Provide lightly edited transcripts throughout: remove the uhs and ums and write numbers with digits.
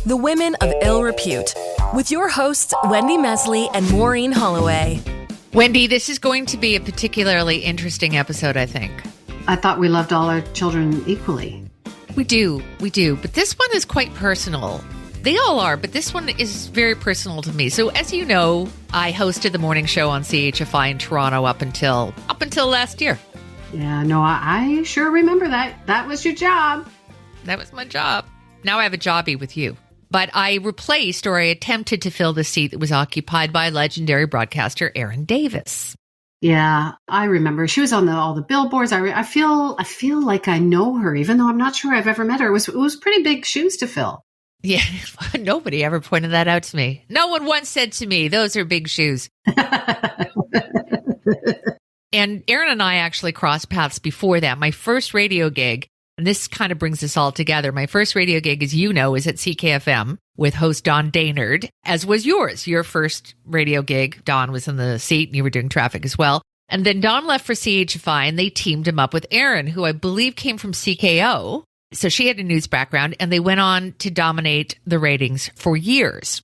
The Women of Ill Repute, with your hosts, Wendy Mesley and Maureen Holloway. Wendy, this is going to be a particularly interesting episode, I think. I thought we loved all our children equally. We do. But this one is quite personal. They all are, but this one is very personal to me. So as you know, I hosted the morning show on CHFI in Toronto up until last year. Yeah, no, I sure remember that. That was your job. That was my job. Now I have a jobby with you. But I replaced, or I attempted to fill the seat that was occupied by legendary broadcaster Erin Davis. Yeah, I remember. She was on all the billboards. I feel like I know her, even though I'm not sure I've ever met her. It was pretty big shoes to fill. Yeah, nobody ever pointed that out to me. No one once said to me, those are big shoes. And Erin and I actually crossed paths before that. My first radio gig, and this kind of brings us all together. My first radio gig, as you know, is at CKFM with host Don Daynard, as was yours. Your first radio gig, Don was in the seat and you were doing traffic as well. And then Don left for CHFI and they teamed him up with Erin, who I believe came from CKO. So she had a news background and they went on to dominate the ratings for years.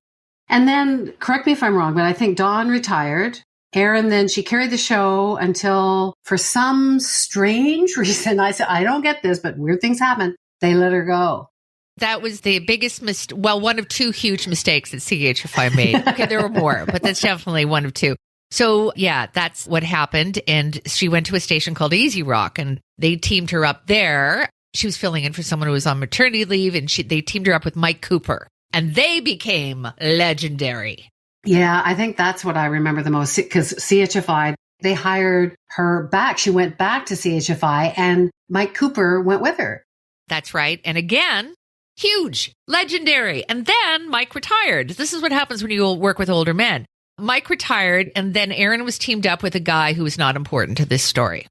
And then, correct me if I'm wrong, but I think Dawn retired. Erin, then she carried the show until, for some strange reason, I said, I don't get this, but weird things happen. They let her go. That was the biggest one of two huge mistakes that CHFI made. Okay, there were more, but that's definitely one of two. So yeah, that's what happened. And she went to a station called Easy Rock and they teamed her up there. She was filling in for someone who was on maternity leave and they teamed her up with Mike Cooper and they became legendary. Yeah, I think that's what I remember the most because CHFI, they hired her back. She went back to CHFI and Mike Cooper went with her. That's right. And again, huge, legendary. And then Mike retired. This is what happens when you work with older men. Mike retired and then Erin was teamed up with a guy who was not important to this story.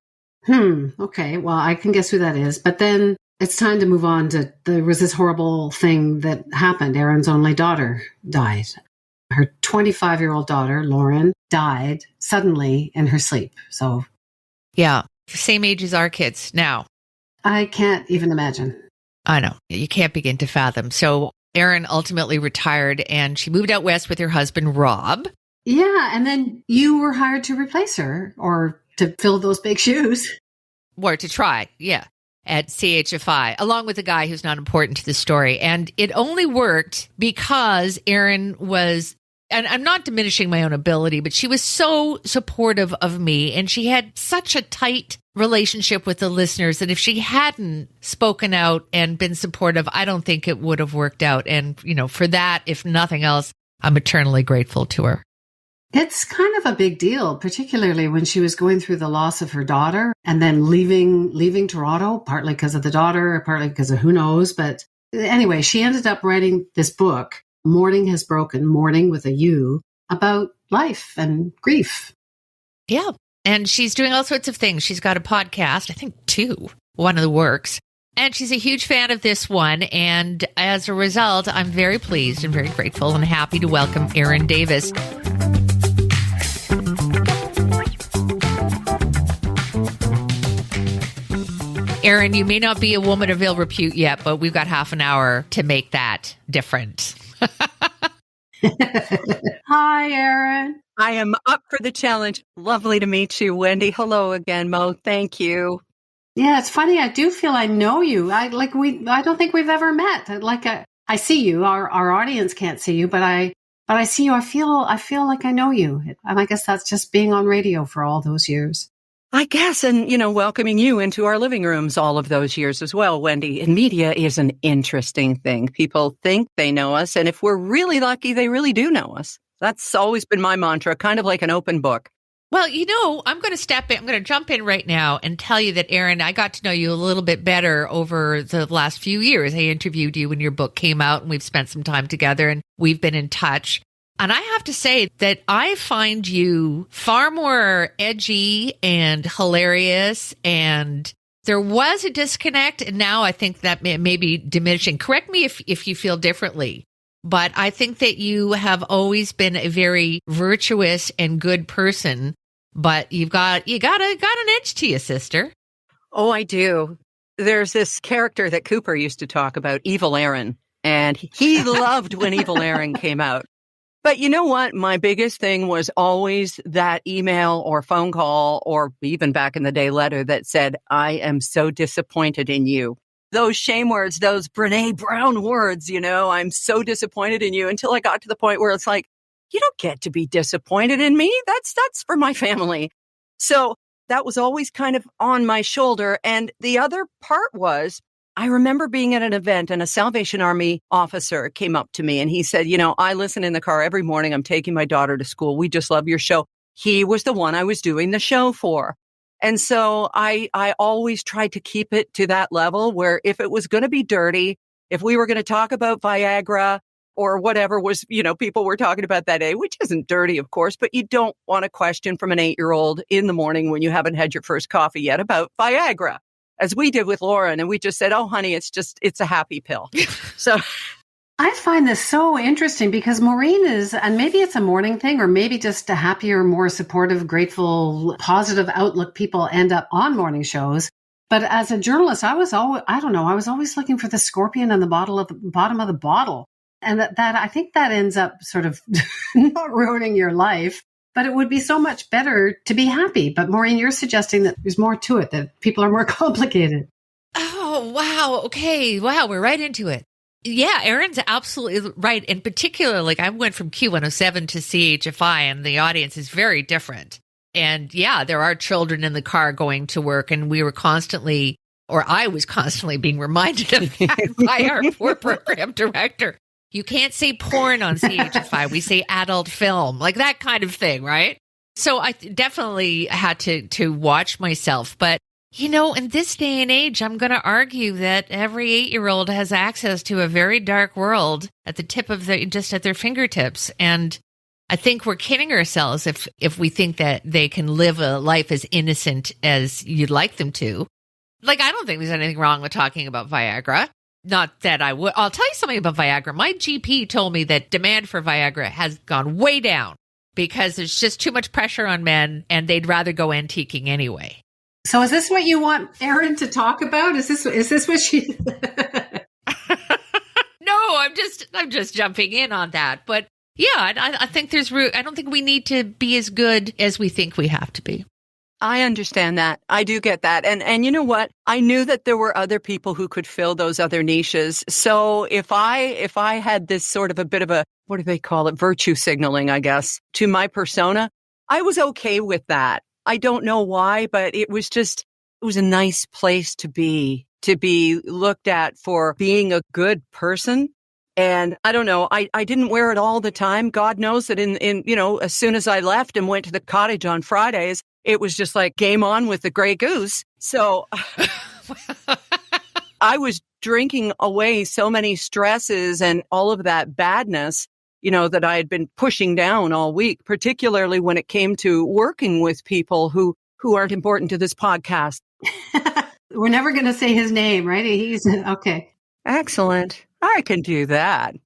Okay. Well, I can guess who that is. But then it's time to move on to, there was this horrible thing that happened. Erin's only daughter died. Her 25-year-old daughter, Lauren, died suddenly in her sleep. So, yeah, same age as our kids now. I can't even imagine. I know. You can't begin to fathom. So Erin ultimately retired and she moved out west with her husband, Rob. Yeah. And then you were hired to replace her or to fill those big shoes. Or to try. Yeah. At CHFI, along with a guy who's not important to the story. And it only worked because Erin was, and I'm not diminishing my own ability, but she was so supportive of me. And she had such a tight relationship with the listeners that if she hadn't spoken out and been supportive, I don't think it would have worked out. And, for that, if nothing else, I'm eternally grateful to her. It's kind of a big deal, particularly when she was going through the loss of her daughter and then leaving Toronto, partly because of the daughter, partly because of who knows. But anyway, she ended up writing this book, Mourning Has Broken, Mourning with a U, about life and grief. Yeah. And she's doing all sorts of things. She's got a podcast, I think 2, one of the works. And she's a huge fan of this one. And as a result, I'm very pleased and very grateful and happy to welcome Erin Davis. Erin, you may not be a woman of ill repute yet, but we've got half an hour to make that different. Hi, Erin. I am up for the challenge. Lovely to meet you, Wendy. Hello again, Mo. Thank you. Yeah, it's funny. I do feel I know you. I don't think we've ever met. I see you. Our audience can't see you, but I see you. I feel like I know you. And I guess that's just being on radio for all those years. I guess, and, welcoming you into our living rooms all of those years as well, Wendy. And media is an interesting thing. People think they know us, and if we're really lucky, they really do know us. That's always been my mantra, kind of like an open book. Well, I'm going to step in. I'm going to jump in right now and tell you that, Erin, I got to know you a little bit better over the last few years. I interviewed you when your book came out, and we've spent some time together, and we've been in touch. And I have to say that I find you far more edgy and hilarious, and there was a disconnect, and now I think that may be diminishing. Correct me if you feel differently, but I think that you have always been a very virtuous and good person, but you got an edge to you, sister. Oh, I do. There's this character that Cooper used to talk about, Evil Erin. And he loved when Evil Erin came out. But you know what? My biggest thing was always that email or phone call, or even back in the day letter that said, I am so disappointed in you. Those shame words, those Brene Brown words, I'm so disappointed in you, until I got to the point where it's like, you don't get to be disappointed in me. That's for my family. So that was always kind of on my shoulder. And the other part was, I remember being at an event and a Salvation Army officer came up to me and he said, I listen in the car every morning. I'm taking my daughter to school. We just love your show. He was the one I was doing the show for. And so I always tried to keep it to that level where if it was going to be dirty, if we were going to talk about Viagra or whatever was, people were talking about that day, which isn't dirty, of course, but you don't want a question from an 8-year-old in the morning when you haven't had your first coffee yet about Viagra, as we did with Lauren. And we just said, oh, honey, it's a happy pill. So I find this so interesting because Maureen is, and maybe it's a morning thing, or maybe just a happier, more supportive, grateful, positive outlook people end up on morning shows. But as a journalist, I was always looking for the scorpion on the bottom of the bottle. And that I think that ends up sort of not ruining your life, but it would be so much better to be happy. But Maureen, you're suggesting that there's more to it, that people are more complicated. Oh, wow. Okay. Wow. We're right into it. Yeah, Erin's absolutely right. In particular, I went from Q107 to CHFI and the audience is very different. And yeah, there are children in the car going to work, and I was constantly being reminded of that by our poor program director. You can't say porn on CHFI. We say adult film, like that kind of thing, right? So I definitely had to watch myself. But, in this day and age, I'm going to argue that every 8-year-old has access to a very dark world at the tip of just at their fingertips. And I think we're kidding ourselves if we think that they can live a life as innocent as you'd like them to. I don't think there's anything wrong with talking about Viagra. Not that I would. I'll tell you something about Viagra. My GP told me that demand for Viagra has gone way down because there's just too much pressure on men and they'd rather go antiquing anyway. So is this what you want Erin to talk about? Is this what she... No, I'm just jumping in on that. But yeah, I think there's I don't think we need to be as good as we think we have to be. I understand that. I do get that. And you know what? I knew that there were other people who could fill those other niches. So if I had this sort of a bit of a, what do they call it? Virtue signaling, I guess, to my persona, I was okay with that. I don't know why, but it was a nice place to be looked at for being a good person. And I don't know, I didn't wear it all the time. God knows that in as soon as I left and went to the cottage on Fridays, it was just like game on with the Grey Goose. So I was drinking away so many stresses and all of that badness, that I had been pushing down all week, particularly when it came to working with people who aren't important to this podcast. We're never going to say his name, right? He's okay. Excellent. I can do that.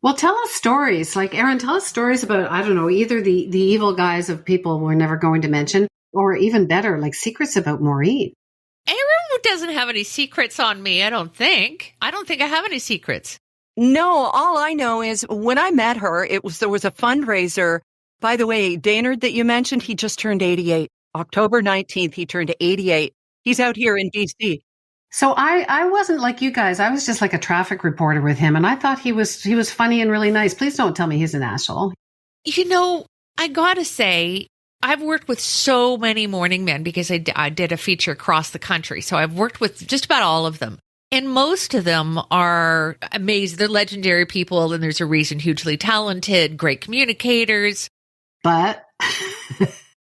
Well, tell us stories. Erin, tell us stories about, I don't know, either the evil guys of people we're never going to mention, or even better, secrets about Maureen. Erin doesn't have any secrets on me, I don't think. I don't think I have any secrets. No, all I know is when I met her, there was a fundraiser. By the way, Daynard that you mentioned, he just turned 88. October 19th, he turned 88. He's out here in D.C. So I wasn't like you guys. I was just like a traffic reporter with him. And I thought he was funny and really nice. Please don't tell me he's an asshole. I got to say, I've worked with so many morning men because I did a feature across the country. So I've worked with just about all of them. And most of them are amazing. They're legendary people. And there's a reason, hugely talented, great communicators. But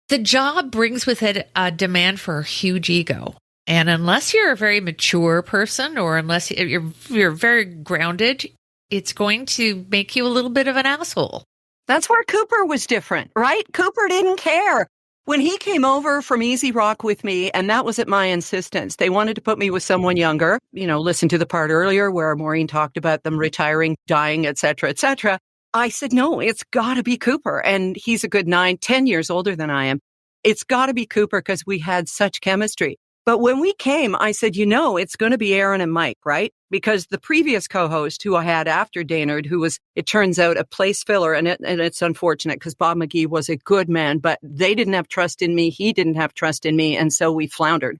the job brings with it a demand for a huge ego. And unless you're a very mature person, or unless you're very grounded, it's going to make you a little bit of an asshole. That's where Cooper was different, right? Cooper didn't care. When he came over from Easy Rock with me, and that was at my insistence, they wanted to put me with someone younger, listen to the part earlier where Maureen talked about them retiring, dying, et cetera, et cetera. I said, no, it's got to be Cooper. And he's a good 9-10 years older than I am. It's got to be Cooper because we had such chemistry. But when we came, I said, it's going to be Erin and Mike, right? Because the previous co-host who I had after Daynard, who was, it turns out, a place filler, and it's unfortunate because Bob McGee was a good man, but they didn't have trust in me. He didn't have trust in me. And so we floundered.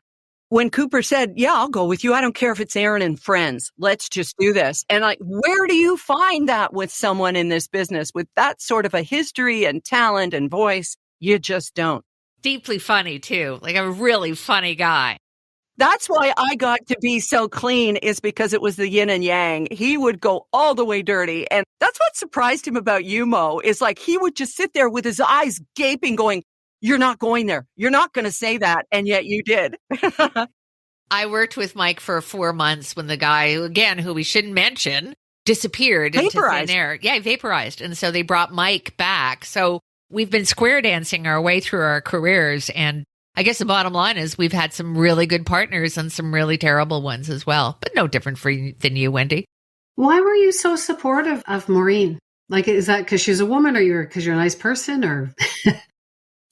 When Cooper said, yeah, I'll go with you. I don't care if it's Erin and friends. Let's just do this. And where do you find that with someone in this business with that sort of a history and talent and voice? You just don't. Deeply funny, too. Like a really funny guy. That's why I got to be so clean, is because it was the yin and yang. He would go all the way dirty. And that's what surprised him about you, Mo, is like he would just sit there with his eyes gaping going, you're not going there. You're not going to say that. And yet you did. I worked with Mike for 4 months when the guy, again, who we shouldn't mention, disappeared into thin air. Yeah, he vaporized. And so they brought Mike back. So we've been square dancing our way through our careers. And I guess the bottom line is we've had some really good partners and some really terrible ones as well. But no different than you, Wendy. Why were you so supportive of Maureen? Like, is that because she's a woman, or because you're a nice person, or?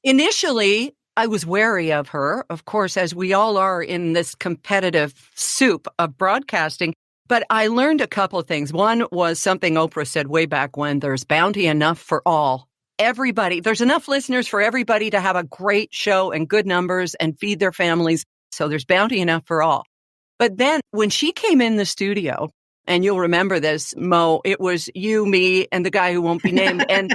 Initially, I was wary of her, of course, as we all are in this competitive soup of broadcasting. But I learned a couple of things. One was something Oprah said way back when: there's bounty enough for all. Everybody, there's enough listeners for everybody to have a great show and good numbers and feed their families. So there's bounty enough for all. But then when she came in the studio, and you'll remember this, Mo, it was you, me, and the guy who won't be named. And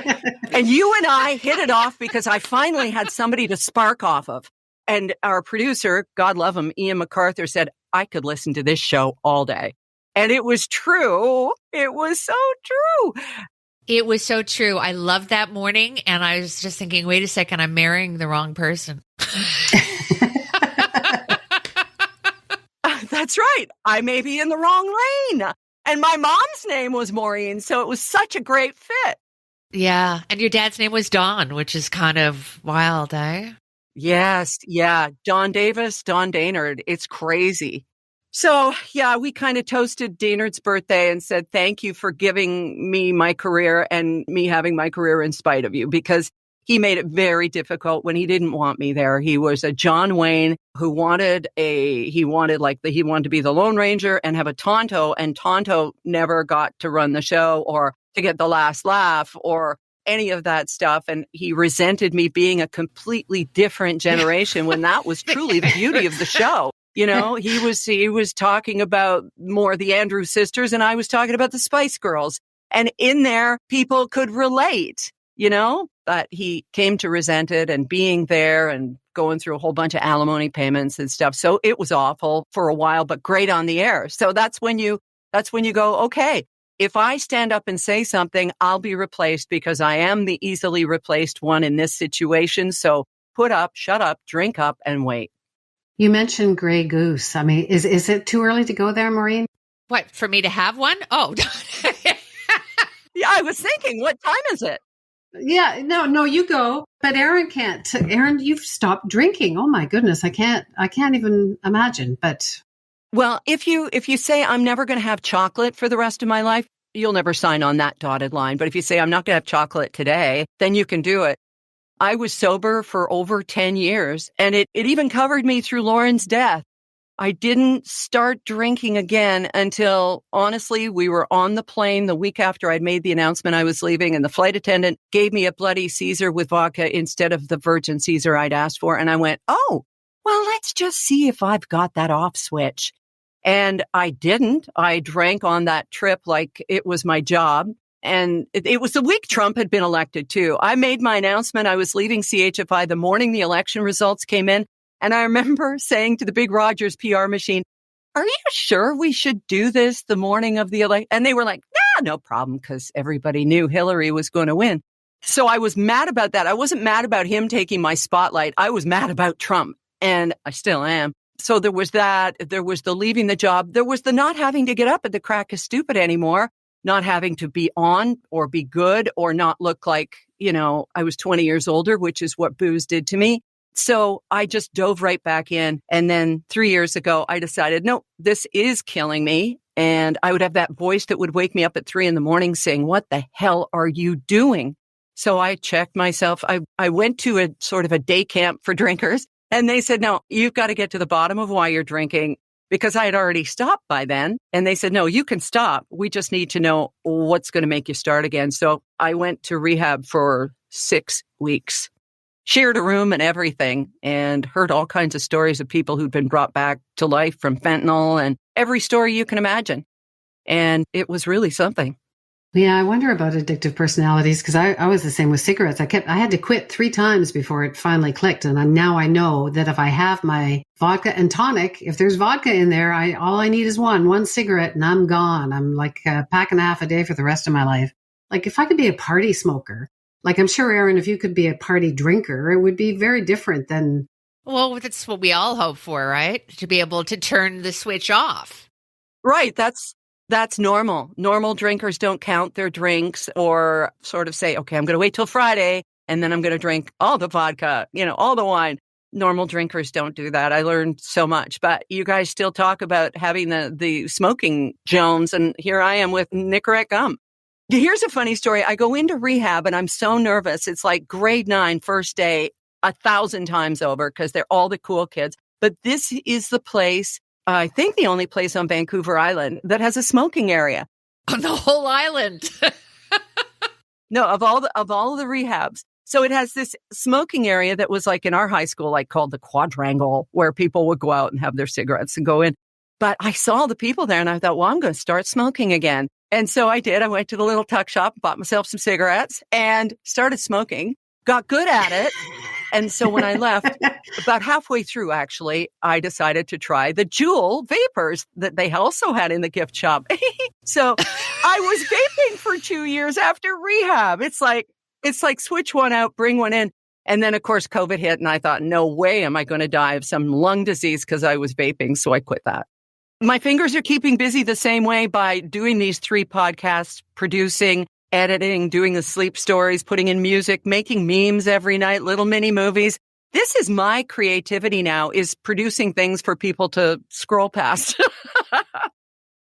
you and I hit it off because I finally had somebody to spark off of. And our producer, God love him, Ian MacArthur, said, I could listen to this show all day. And it was true. It was so true. It was so true. I loved that morning. And I was just thinking, wait a second, I'm marrying the wrong person. That's right. I may be in the wrong lane. And my mom's name was Maureen, so it was such a great fit. Yeah. And your dad's name was Don, which is kind of wild, eh? Yes. Yeah. Don Davis, Don Daynard. It's crazy. So, yeah, we kind of toasted Daynard's birthday and said, thank you for giving me my career and me having my career in spite of you, because he made it very difficult when he didn't want me there. He was a John Wayne who wanted to be the Lone Ranger and have a Tonto, and Tonto never got to run the show or to get the last laugh or any of that stuff. And he resented me being a completely different generation when that was truly the beauty of the show. You know, he was talking about more the Andrews sisters, and I was talking about the Spice Girls. And in there, people could relate, you know, but he came to resent it, and being there and going through a whole bunch of alimony payments and stuff. So it was awful for a while, but great on the air. So that's when you go, okay, if I stand up and say something, I'll be replaced because I am the easily replaced one in this situation. So put up, shut up, drink up, and wait. You mentioned Grey Goose. I mean, is it too early to go there, Maureen? What, for me to have one? Oh, yeah, I was thinking, what time is it? Yeah, no, you go. But Erin can't. Erin, you've stopped drinking. Oh my goodness, I can't even imagine. But well, if you say I'm never going to have chocolate for the rest of my life, you'll never sign on that dotted line. But if you say I'm not going to have chocolate today, then you can do it. I was sober for over 10 years, and it even covered me through Lauren's death. I didn't start drinking again until, honestly, we were on the plane the week after I'd made the announcement I was leaving, and the flight attendant gave me a Bloody Caesar with vodka instead of the Virgin Caesar I'd asked for. And I went, oh, well, let's just see if I've got that off switch. And I didn't. I drank on that trip like it was my job. And it was the week Trump had been elected, too. I made my announcement I was leaving CHFI the morning the election results came in. And I remember saying to the big Rogers PR machine, are you sure we should do this the morning of the election? And they were like, nah, no problem, because everybody knew Hillary was going to win. So I was mad about that. I wasn't mad about him taking my spotlight. I was mad about Trump, and I still am. So there was that. There was the leaving the job. There was the not having to get up at the crack of stupid anymore, not having to be on or be good or not look like, you know, I was 20 years older, which is what booze did to me. So I just dove right back in. And then 3 years ago, I decided, no, this is killing me. And I would have that voice that would wake me up at 3 a.m. saying, what the hell are you doing? So I checked myself. I went to a sort of a day camp for drinkers, And they said, no, you've got to get to the bottom of why you're drinking, because I had already stopped by then. And they said, no, you can stop. We just need to know what's going to make you start again. So I went to rehab for 6 weeks, shared a room and everything, and heard all kinds of stories of people who'd been brought back to life from fentanyl and every story you can imagine. And it was really something. Yeah, I wonder about addictive personalities, because I was the same with cigarettes. I had to quit 3 times before it finally clicked. And now I know that if I have my vodka and tonic, if there's vodka in there, all I need is one cigarette and I'm gone. I'm like a pack and a half a day for the rest of my life. Like if I could be a party smoker, like I'm sure, Erin, if you could be a party drinker, it would be very different than... Well, that's what we all hope for, right? To be able to turn the switch off. Right. That's normal. Normal drinkers don't count their drinks or sort of say, okay, I'm going to wait till Friday and then I'm going to drink all the vodka, all the wine. Normal drinkers don't do that. I learned so much. But you guys still talk about having the smoking Jones, and here I am with Nicorette gum. Here's a funny story. I go into rehab and I'm so nervous. It's like grade 9, first day, 1,000 times over, because they're all the cool kids. But this is the place, I think the only place on Vancouver Island that has a smoking area. On the whole island. No, of all the rehabs. So it has this smoking area that was like in our high school, like called the Quadrangle, where people would go out and have their cigarettes and go in. But I saw the people there and I thought, well, I'm going to start smoking again. And so I did. I went to the little tuck shop, bought myself some cigarettes and started smoking, got good at it. And so when I left, about halfway through, actually, I decided to try the Juul vapors that they also had in the gift shop. So I was vaping for 2 years after rehab. It's like switch one out, bring one in. And then, of course, COVID hit and I thought, no way am I going to die of some lung disease because I was vaping. So I quit that. My fingers are keeping busy the same way by doing these 3 podcasts, producing, editing, doing the sleep stories, putting in music, making memes every night, little mini movies. This is my creativity now, is producing things for people to scroll past.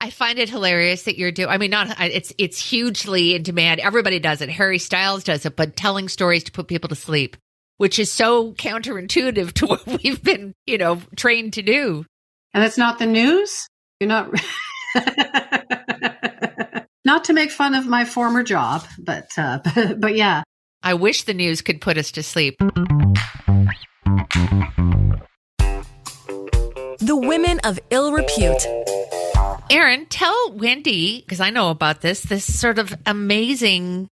I find it hilarious that you're doing, it's hugely in demand. Everybody does it. Harry Styles does it, but telling stories to put people to sleep, which is so counterintuitive to what we've been, trained to do. And it's not the news? You're not... Not to make fun of my former job, but yeah. I wish the news could put us to sleep. The women of ill repute. Erin, tell Wendy, because I know about this sort of amazing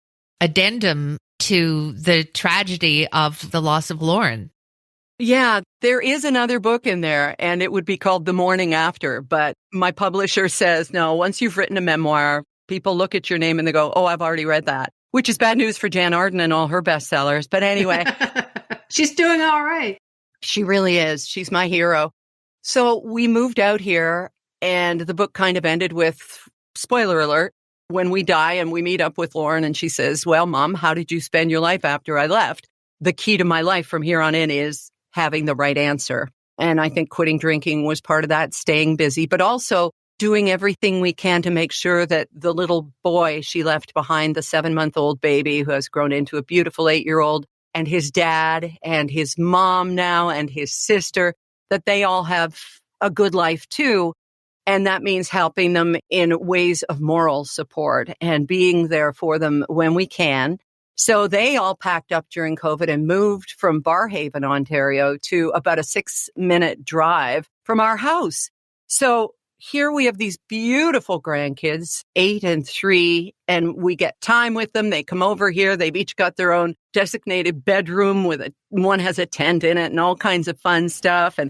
addendum to the tragedy of the loss of Lauren. Yeah, there is another book in there, and it would be called The Morning After. But my publisher says, no, once you've written a memoir, people look at your name and they go, oh, I've already read that, which is bad news for Jan Arden and all her bestsellers. But anyway, she's doing all right. She really is. She's my hero. So we moved out here and the book kind of ended with, spoiler alert, when we die and we meet up with Lauren and she says, well, Mom, how did you spend your life after I left? The key to my life from here on in is having the right answer. And I think quitting drinking was part of that, staying busy, but also doing everything we can to make sure that the little boy she left behind, the 7-month-old baby who has grown into a beautiful 8-year-old, and his dad and his mom now and his sister, that they all have a good life too. And that means helping them in ways of moral support and being there for them when we can. So they all packed up during COVID and moved from Barhaven, Ontario to about a 6-minute drive from our house. So here we have these beautiful grandkids, 8 and 3, and we get time with them. They come over here. They've each got their own designated bedroom one has a tent in it and all kinds of fun stuff.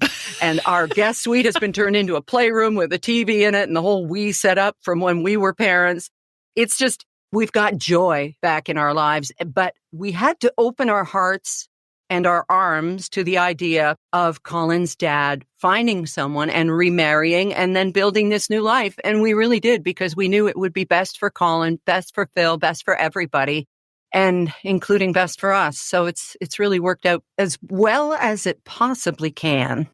And our guest suite has been turned into a playroom with a TV in it and the whole Wii set up from when we were parents. It's just, we've got joy back in our lives, but we had to open our hearts and our arms to the idea of Colin's dad finding someone and remarrying and then building this new life. And we really did, because we knew it would be best for Colin, best for Phil, best for everybody, and including best for us. So it's really worked out as well as it possibly can.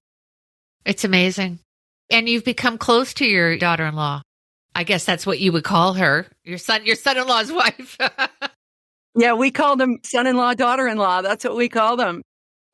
It's amazing. And you've become close to your daughter-in-law. I guess that's what you would call her, your son-in-law's wife. Yeah, we call them son-in-law, daughter-in-law. That's what we call them.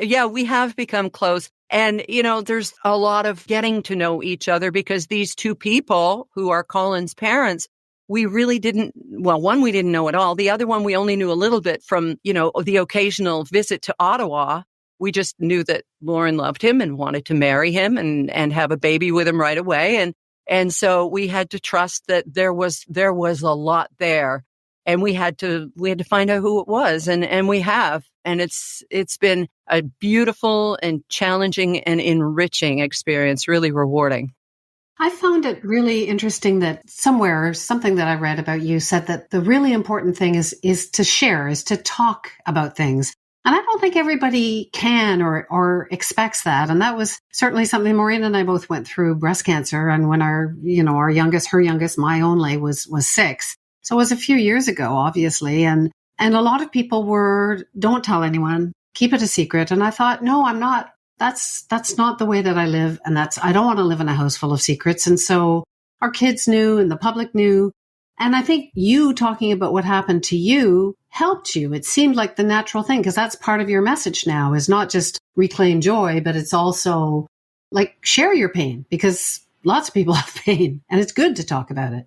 Yeah, we have become close. And, there's a lot of getting to know each other because these two people who are Colin's parents, we really didn't, one, we didn't know at all. The other one, we only knew a little bit from, the occasional visit to Ottawa. We just knew that Lauren loved him and wanted to marry him and have a baby with him right away. And so we had to trust that there was a lot there. And we had to find out who it was. And we have. And it's been a beautiful and challenging and enriching experience, really rewarding. I found it really interesting that something that I read about you said that the really important thing is to share, is to talk about things. And I don't think everybody can or expects that. And that was certainly something Maureen and I both went through breast cancer. And when her youngest, my only was 6. So it was a few years ago, obviously. And a lot of people don't tell anyone, keep it a secret. And I thought, no, I'm not. That's not the way that I live. And I don't want to live in a house full of secrets. And so our kids knew and the public knew. And I think you talking about what happened to you helped you. It seemed like the natural thing because that's part of your message now is not just reclaim joy, but it's also like share your pain because lots of people have pain and it's good to talk about it.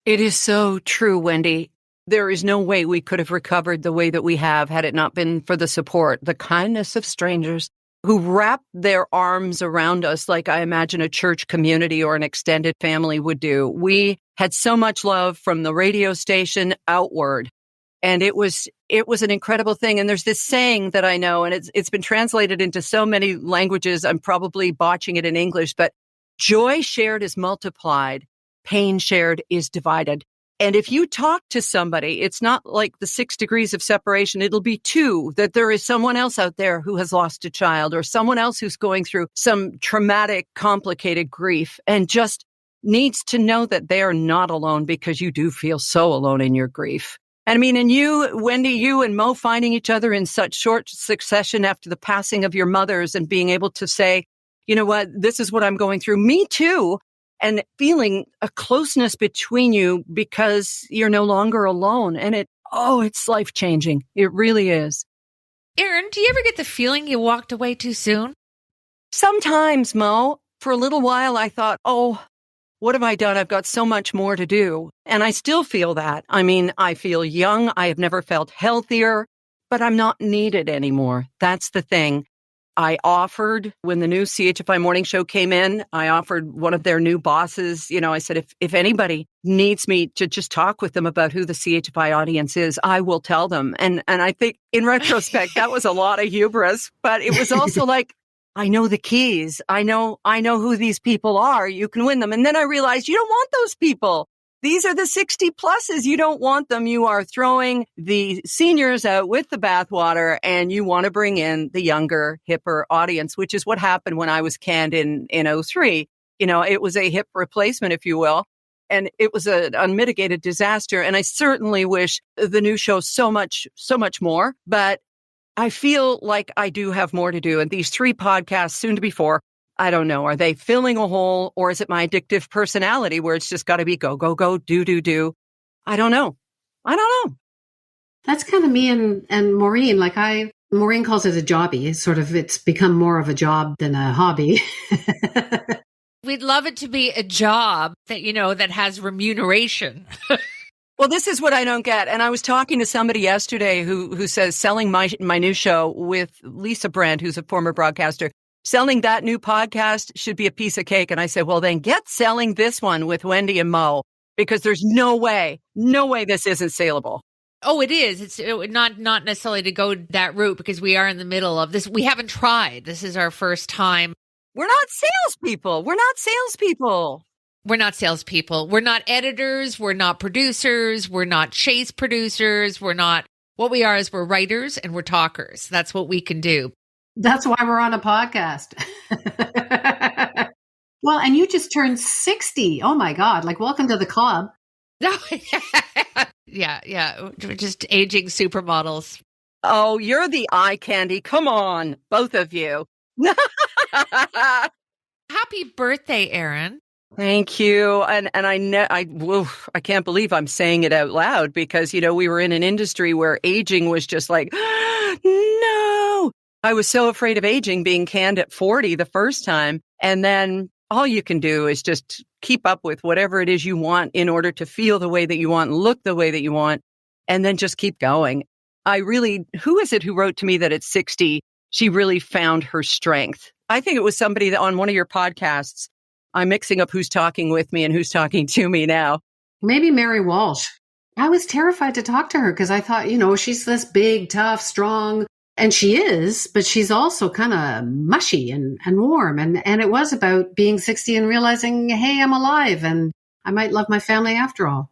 It is so true, Wendy. There is no way we could have recovered the way that we have had it not been for the support, the kindness of strangers who wrap their arms around us like I imagine a church community or an extended family would do. We had so much love from the radio station outward. And it was an incredible thing. And there's this saying that I know, and it's been translated into so many languages. I'm probably botching it in English, but joy shared is multiplied. Pain shared is divided. And if you talk to somebody, it's not like the 6 degrees of separation. It'll be 2, that there is someone else out there who has lost a child or someone else who's going through some traumatic, complicated grief and just needs to know that they are not alone because you do feel so alone in your grief. And I mean, and you, Wendy, you and Mo finding each other in such short succession after the passing of your mothers and being able to say, you know what, this is what I'm going through. Me too. And feeling a closeness between you because you're no longer alone. And it's life-changing. It really is. Erin, do you ever get the feeling you walked away too soon? Sometimes, Mo. For a little while, I thought, what have I done? I've got so much more to do. And I still feel that. I mean, I feel young. I have never felt healthier, but I'm not needed anymore. That's the thing. I offered, when the new CHFI morning show came in, I offered one of their new bosses, I said, if anybody needs me to just talk with them about who the CHFI audience is, I will tell them. And I think in retrospect, that was a lot of hubris, but it was also like, I know the keys. I know who these people are. You can win them. And then I realized you don't want those people. These are the 60 pluses. You don't want them. You are throwing the seniors out with the bathwater and you want to bring in the younger, hipper audience, which is what happened when I was canned in 03. It was a hip replacement, if you will. And it was an unmitigated disaster. And I certainly wish the new show so much more, but I feel like I do have more to do. And these 3 podcasts, soon to be 4, I don't know. Are they filling a hole or is it my addictive personality where it's just got to be go, go, go, do? I don't know. That's kind of me and Maureen. Maureen calls it a jobby. It's become more of a job than a hobby. We'd love it to be a job that, that has remuneration. Well, this is what I don't get. And I was talking to somebody yesterday who says selling my new show with Lisa Brandt, who's a former broadcaster, selling that new podcast should be a piece of cake. And I said, well, then get selling this one with Wendy and Mo, because there's no way this isn't saleable. Oh, it is. It's not necessarily to go that route because we are in the middle of this. We haven't tried. This is our first time. We're not salespeople. We're not editors. We're not producers. We're not chase producers. What we are is we're writers and we're talkers. That's what we can do. That's why we're on a podcast. Well, and you just turned 60. Oh my God. Welcome to the club. Yeah. We're just aging supermodels. Oh, you're the eye candy. Come on, both of you. Happy birthday, Erin. Thank you. And I can't believe I'm saying it out loud because, we were in an industry where aging was just like, no. I was so afraid of aging, being canned at 40 the first time. And then all you can do is just keep up with whatever it is you want in order to feel the way that you want, look the way that you want, and then just keep going. Who is it who wrote to me that at 60, she really found her strength? I think it was somebody that on one of your podcasts. I'm mixing up who's talking with me and who's talking to me now. Maybe Mary Walsh. I was terrified to talk to her because I thought, she's this big, tough, strong, and she is, but she's also kind of mushy and warm. And it was about being 60 and realizing, hey, I'm alive and I might love my family after all.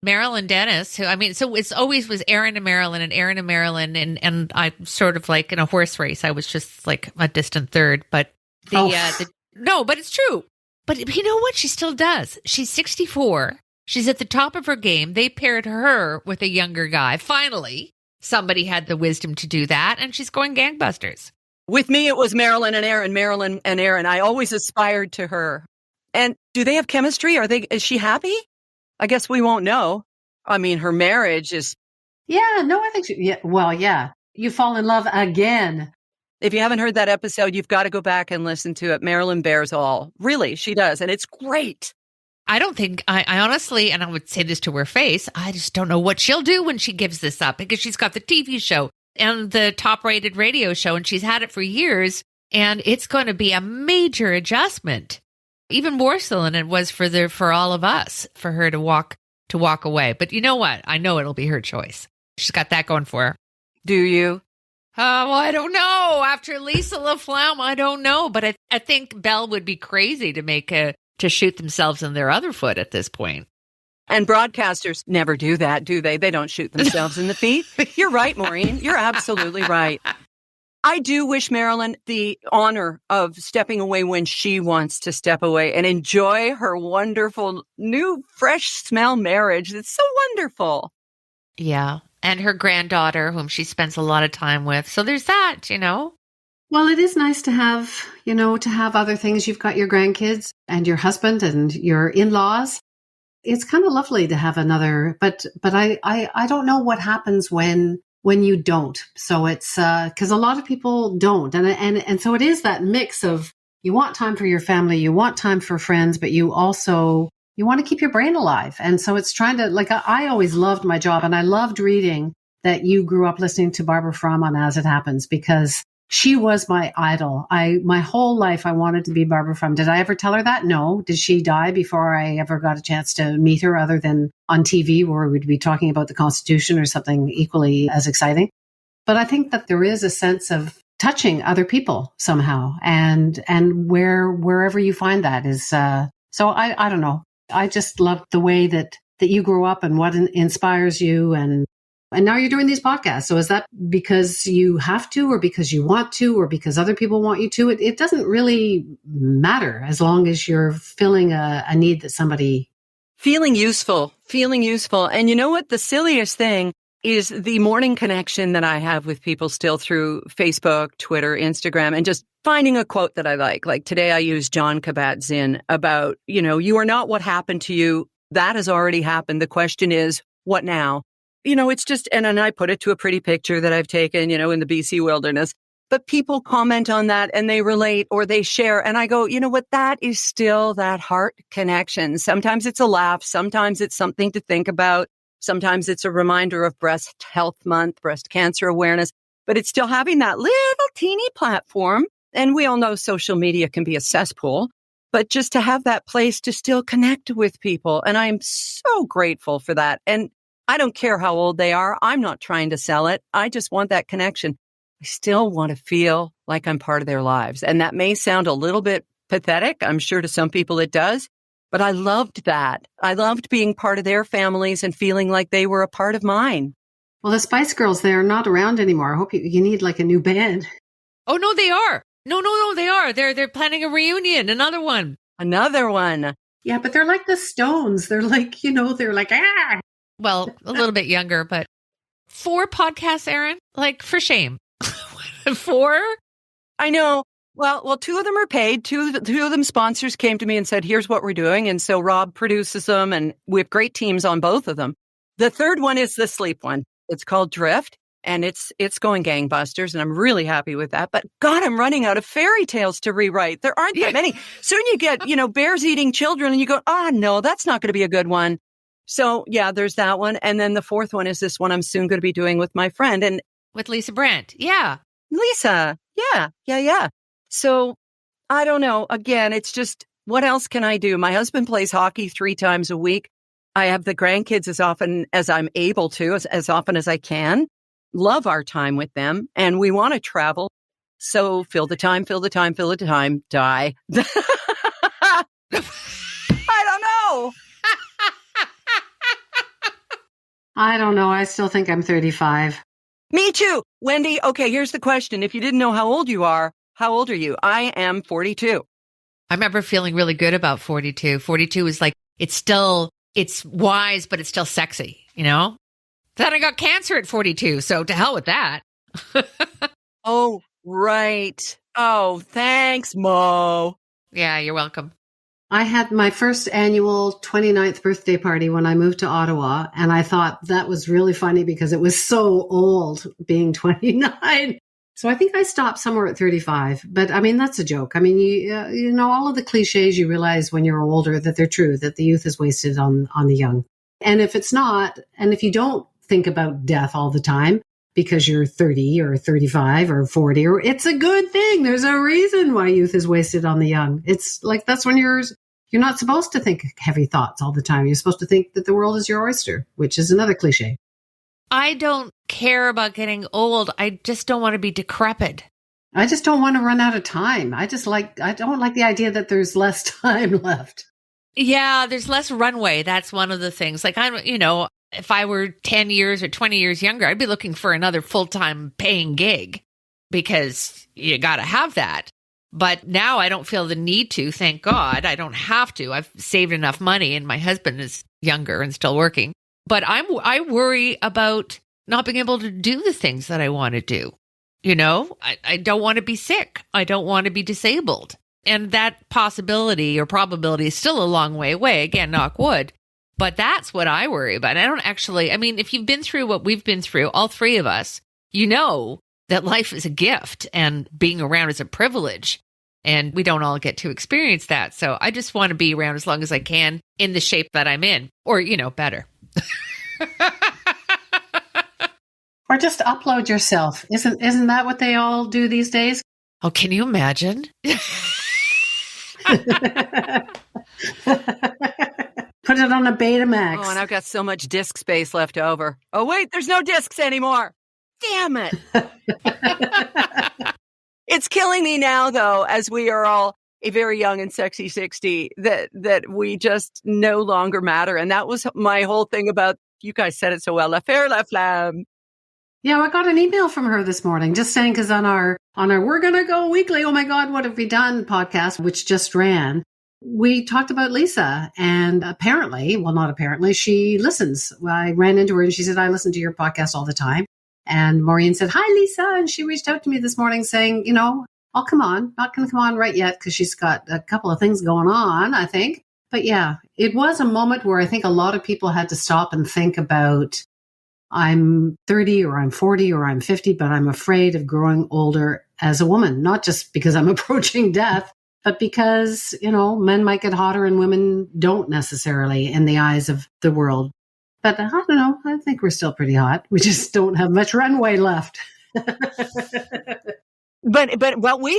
Marilyn Dennis, so it's always was Erin and Marilyn and I'm sort of like in a horse race. I was just like a distant third, but no, but it's true. But you know what? She still does. She's 64. She's at the top of her game. They paired her with a younger guy. Finally, somebody had the wisdom to do that, and she's going gangbusters. With me, it was Marilyn and Erin. I always aspired to her. And do they have chemistry? Is she happy? I guess we won't know. I mean, her marriage is... Yeah, no, I think yeah. You fall in love again. If you haven't heard that episode, you've got to go back and listen to it. Marilyn bears all. Really, she does. And it's great. I don't think, I honestly, and I would say this to her face, I just don't know what she'll do when she gives this up, because she's got the TV show and the top-rated radio show, and she's had it for years, and it's going to be a major adjustment. Even more so than it was for all of us, for her to walk away. But you know what? I know it'll be her choice. She's got that going for her. Do you? Well, I don't know. After Lisa LaFlamme, I don't know. But I think Belle would be crazy to shoot themselves in their other foot at this point. And broadcasters never do that, do they? They don't shoot themselves in the feet. You're right, Maureen. You're absolutely right. I do wish Marilyn the honor of stepping away when she wants to step away and enjoy her wonderful new fresh smell marriage. It's so wonderful. Yeah. And her granddaughter, whom she spends a lot of time with. So there's that, Well, it is nice to have, to have other things. You've got your grandkids and your husband and your in-laws. It's kind of lovely to have another, but I don't know what happens when you don't. So it's, cause a lot of people don't. And so it is that mix of, you want time for your family, you want time for friends, but you also, you want to keep your brain alive. And so it's trying to, like, I always loved my job, and I loved reading that you grew up listening to Barbara Frum on As It Happens, because she was my idol. My whole life, I wanted to be Barbara Frum. Did I ever tell her that? No. Did she die before I ever got a chance to meet her, other than on TV where we'd be talking about the Constitution or something equally as exciting? But I think that there is a sense of touching other people somehow. And wherever you find that is, so I don't know. I just love the way that you grew up and what inspires you. And now you're doing these podcasts. So is that because you have to, or because you want to, or because other people want you to? It doesn't really matter as long as you're filling a need that somebody... Feeling useful. And you know what? The silliest thing is the morning connection that I have with people still through Facebook, Twitter, Instagram, and just finding a quote that I like. Like today I used John Kabat-Zinn about, you are not what happened to you. That has already happened. The question is, what now? It's just, and I put it to a pretty picture that I've taken, in the BC wilderness, but people comment on that and they relate or they share. And I go, you know what? That is still that heart connection. Sometimes it's a laugh. Sometimes it's something to think about. Sometimes it's a reminder of Breast Health Month, breast cancer awareness, but it's still having that little teeny platform. And we all know social media can be a cesspool, but just to have that place to still connect with people. And I'm so grateful for that. And I don't care how old they are. I'm not trying to sell it. I just want that connection. I still want to feel like I'm part of their lives. And that may sound a little bit pathetic. I'm sure to some people it does. But I loved that. I loved being part of their families and feeling like they were a part of mine. Well, the Spice Girls, they're not around anymore. I hope you need like a new band. Oh, no, they are. No, they are. They're planning a reunion. Another one. Yeah, but they're like the Stones. They're like, they're like, ah. Well, a little bit younger, but 4 podcasts, Erin? Like, for shame. 4? I know. Well, 2 of them are paid. Two of them sponsors came to me and said, here's what we're doing. And so Rob produces them, and we have great teams on both of them. The third one is the sleep one. It's called Drift. and it's going gangbusters, and I'm really happy with that. But God, I'm running out of fairy tales to rewrite. There aren't that many. Soon you get, bears eating children, and you go, no, that's not going to be a good one. So yeah, there's that one. And then the fourth one is this one I'm soon going to be doing with my friend. And with Lisa Brent. Yeah. Lisa. Yeah. So I don't know. Again, it's just, what else can I do? My husband plays hockey 3 times a week. I have the grandkids as often as I'm able to, as often as I can. Love our time with them. And we want to travel. So fill the time, die. I don't know. I don't know. I still think I'm 35. Me too. Wendy, okay, here's the question. If you didn't know how old you are, how old are you? I am 42. I remember feeling really good about 42. 42 is like, it's wise, but it's still sexy, Then I got cancer at 42, so to hell with that. Oh, right. Oh, thanks, Mo. Yeah, you're welcome. I had my first annual 29th birthday party when I moved to Ottawa, and I thought that was really funny because it was so old being 29. So I think I stopped somewhere at 35. But I mean, that's a joke. I mean, you know, all of the cliches you realize when you're older that they're true, that the youth is wasted on the young. And if it's not, and if you don't think about death all the time because you're 30 or 35 or 40, or it's a good thing. There's a reason why youth is wasted on the young. It's like, that's when you're not supposed to think heavy thoughts all the time. You're supposed to think that the world is your oyster, which is another cliche. I don't care about getting old. I just don't want to be decrepit. I just don't want to run out of time. I don't like the idea that there's less time left. Yeah, there's less runway. That's one of the things. Like, if I were 10 years or 20 years younger, I'd be looking for another full-time paying gig because you got to have that. But now I don't feel the need to, thank God. I don't have to. I've saved enough money and my husband is younger and still working. But I worry about not being able to do the things that I want to do. I don't want to be sick. I don't want to be disabled. And that possibility or probability is still a long way away. Again, knock wood. But that's what I worry about. If you've been through what we've been through, all three of us, you know that life is a gift and being around is a privilege. And we don't all get to experience that. So I just want to be around as long as I can in the shape that I'm in, or, better. Or just upload yourself. Isn't that what they all do these days? Oh, can you imagine? Put it on a Betamax. Oh, and I've got so much disk space left over. Oh, wait, there's no discs anymore. Damn it. It's killing me now, though, as we are all a very young and sexy 60, that we just no longer matter. And that was my whole thing about, you guys said it so well, la faire la flamme. Yeah, I got an email from her this morning just saying, because on our We're Gonna Go Weekly, oh my God, what have we done podcast, which just ran, we talked about Lisa, and apparently, she listens. I ran into her and she said, I listen to your podcast all the time. And Maureen said, hi, Lisa. And she reached out to me this morning saying, I'll come on. Not going to come on right yet because she's got a couple of things going on, I think. But yeah, it was a moment where I think a lot of people had to stop and think about, I'm 30 or I'm 40 or I'm 50, but I'm afraid of growing older as a woman, not just because I'm approaching death, but because, men might get hotter and women don't necessarily in the eyes of the world. But I don't know. I think we're still pretty hot. We just don't have much runway left. But what we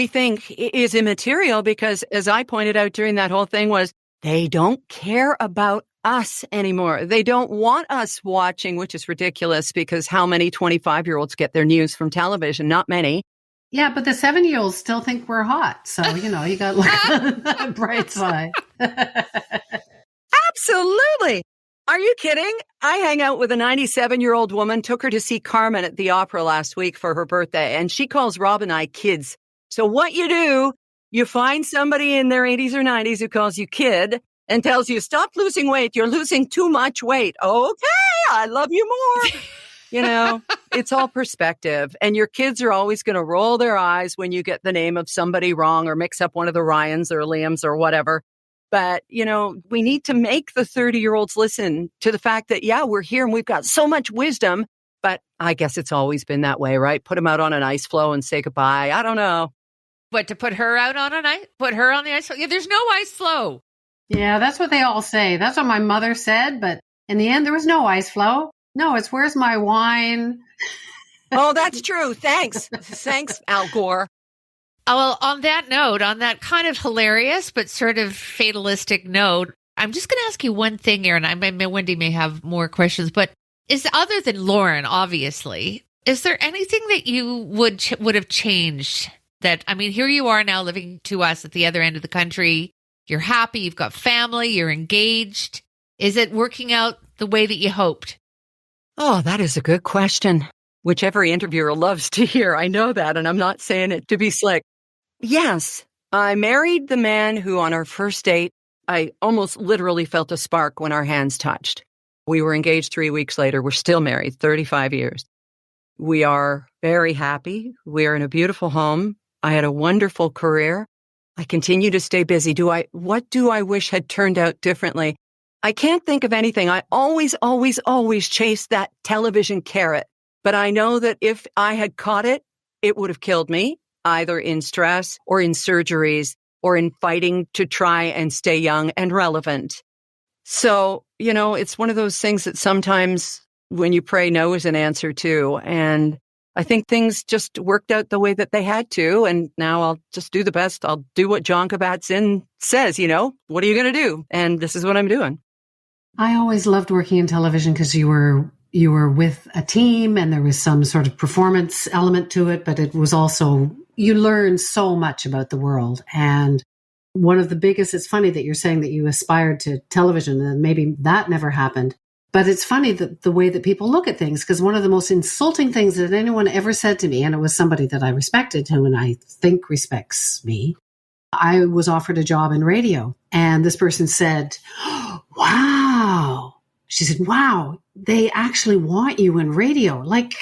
think is immaterial, because as I pointed out during that whole thing, was they don't care about us anymore. They don't want us watching, which is ridiculous, because how many 25-year-olds get their news from television? Not many. Yeah, but the 7-year-olds still think we're hot. So, you got to look on the bright side. Absolutely. Are you kidding? I hang out with a 97-year-old woman, took her to see Carmen at the opera last week for her birthday, and she calls Rob and I kids. So what you do, you find somebody in their 80s or 90s who calls you kid and tells you, stop losing weight. You're losing too much weight. Okay, I love you more. It's all perspective. And your kids are always going to roll their eyes when you get the name of somebody wrong or mix up one of the Ryans or Liams or whatever. But, we need to make the 30-year-olds listen to the fact that, yeah, we're here and we've got so much wisdom, But I guess it's always been that way, right? Put them out on an ice floe and say goodbye. I don't know. What, to put her out on put her on the ice floe? Yeah, there's no ice floe. Yeah, that's what they all say. That's what my mother said. But in the end, there was no ice floe. No, it's where's my wine? Oh, that's true. Thanks. Thanks, Al Gore. Oh, well, on that note, on that kind of hilarious but sort of fatalistic note, I'm just going to ask you one thing, Erin. Wendy may have more questions, but other than Lauren, obviously, is there anything that you would have changed? That, I mean, here you are now living to us at the other end of the country. You're happy. You've got family. You're engaged. Is it working out the way that you hoped? Oh, that is a good question, which every interviewer loves to hear. I know that, and I'm not saying it to be slick. Yes, I married the man who on our first date, I almost literally felt a spark when our hands touched. We were engaged 3 weeks later. We're still married, 35 years. We are very happy. We are in a beautiful home. I had a wonderful career. I continue to stay busy. What do I wish had turned out differently? I can't think of anything. I always chased that television carrot. But I know that if I had caught it, it would have killed me, either in stress or in surgeries or in fighting to try and stay young and relevant. So, it's one of those things that sometimes when you pray, no is an answer too. And I think things just worked out the way that they had to. And now I'll just do the best. I'll do what John Kabat-Zinn says, what are you going to do? And this is what I'm doing. I always loved working in television because you were with a team and there was some sort of performance element to it, but it was also, you learn so much about the world. And one of the biggest, it's funny that you're saying that you aspired to television and maybe that never happened. But it's funny that the way that people look at things, because one of the most insulting things that anyone ever said to me, and it was somebody that I respected, who and I think respects me, I was offered a job in radio. And this person said, wow. She said, wow, they actually want you in radio. Like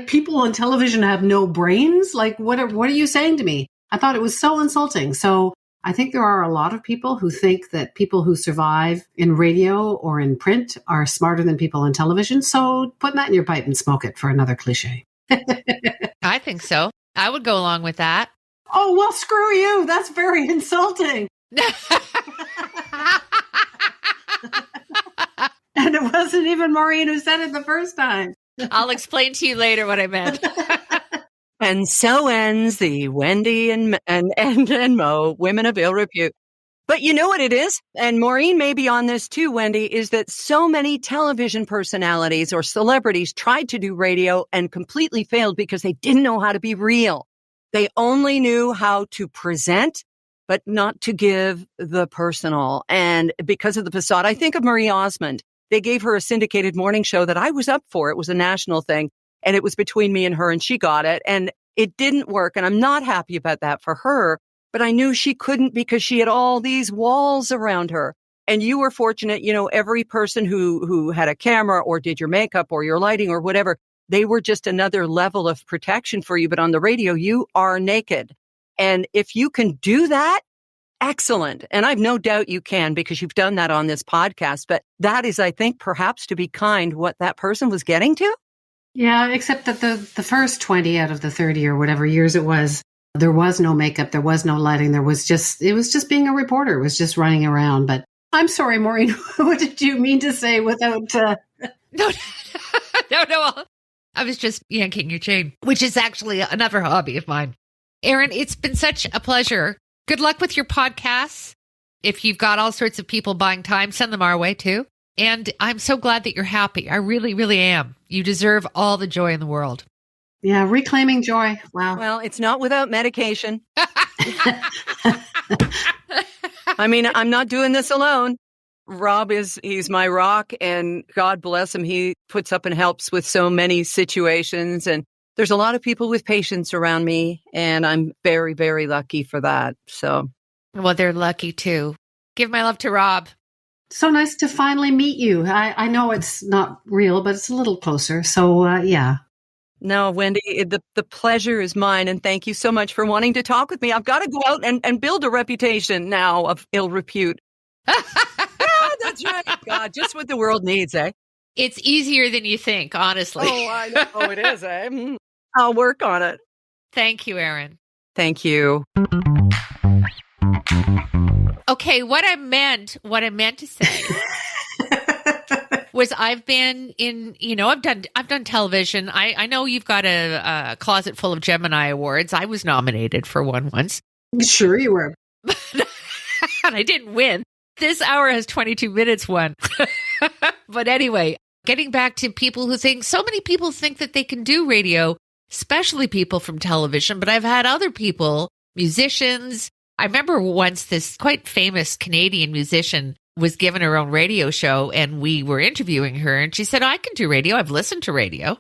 people on television have no brains? Like, what are you saying to me? I thought it was so insulting. So I think there are a lot of people who think that people who survive in radio or in print are smarter than people on television. So put that in your pipe and smoke it, for another cliche. I think so. I would go along with that. Oh, well, screw you. That's very insulting. And it wasn't even Maureen who said it the first time. I'll explain to you later what I meant. And so ends the Wendy and Mo, women of ill repute. But you know what it is? And Maureen may be on this too, Wendy, is that so many television personalities or celebrities tried to do radio and completely failed because they didn't know how to be real. They only knew how to present, but not to give the personal. And because of the facade, I think of Marie Osmond. They gave her a syndicated morning show that I was up for. It was a national thing. And it was between me and her, and she got it. And it didn't work. And I'm not happy about that for her. But I knew she couldn't because she had all these walls around her. And you were fortunate, every person who had a camera or did your makeup or your lighting or whatever, they were just another level of protection for you. But on the radio, you are naked. And if you can do that, excellent. And I've no doubt you can because you've done that on this podcast. But that is, I think, perhaps to be kind, what that person was getting to. Yeah, except that the first 20 out of the 30 or whatever years it was, there was no makeup, there was no lighting, it was just being a reporter, it was just running around. But I'm sorry, Maureen, what did you mean to say without... No, I was just yanking your chain, which is actually another hobby of mine. Erin, it's been such a pleasure. Good luck with your podcasts. If you've got all sorts of people buying time, send them our way too. And I'm so glad that you're happy. I really, really am. You deserve all the joy in the world. Yeah, reclaiming joy. Wow. Well, it's not without medication. I mean, I'm not doing this alone. Rob he's my rock, and God bless him. He puts up and helps with so many situations. And there's a lot of people with patience around me, and I'm very, very lucky for that. So, well, they're lucky too. Give my love to Rob. So nice to finally meet you. I know it's not real, but it's a little closer. So, yeah. No, Wendy, the pleasure is mine. And thank you so much for wanting to talk with me. I've got to go out and build a reputation now of ill repute. Yeah, that's right. God, just what the world needs, eh? It's easier than you think, honestly. Oh, I know it is. I'll work on it. Thank you, Erin. Thank you. Okay, what I meant to say was I've been in, I've done television. I know you've got a closet full of Gemini awards. I was nominated for one once. Sure you were. And I didn't win. This hour has 22 minutes won. But anyway, getting back to people who think, so many people think that they can do radio, especially people from television. But I've had other people, musicians. I remember once this quite famous Canadian musician was given her own radio show and we were interviewing her and she said, I can do radio. I've listened to radio.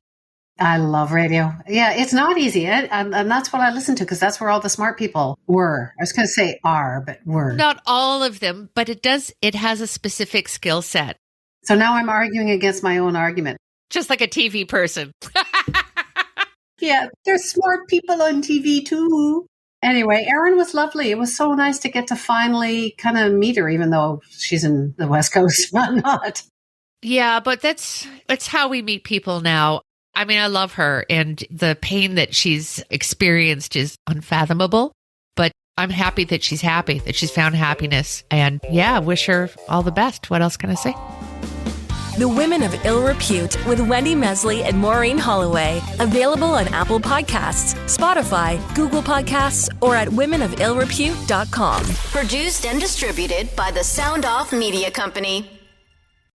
I love radio. Yeah, it's not easy. And that's what I listen to because that's where all the smart people were. I was going to say are, but were. Not all of them, but it has a specific skill set. So now I'm arguing against my own argument. Just like a TV person. Yeah, there's smart people on TV too. Anyway, Erin was lovely. It was so nice to get to finally kind of meet her, even though she's in the West Coast. I'm not. Yeah, but that's how we meet people now. I mean, I love her, and the pain that she's experienced is unfathomable, but I'm happy that she's happy, that she's found happiness. And yeah, wish her all the best. What else can I say? The Women of Ill Repute with Wendy Mesley and Maureen Holloway. Available on Apple Podcasts, Spotify, Google Podcasts, or at womenofillrepute.com. Produced and distributed by the Sound Off Media Company.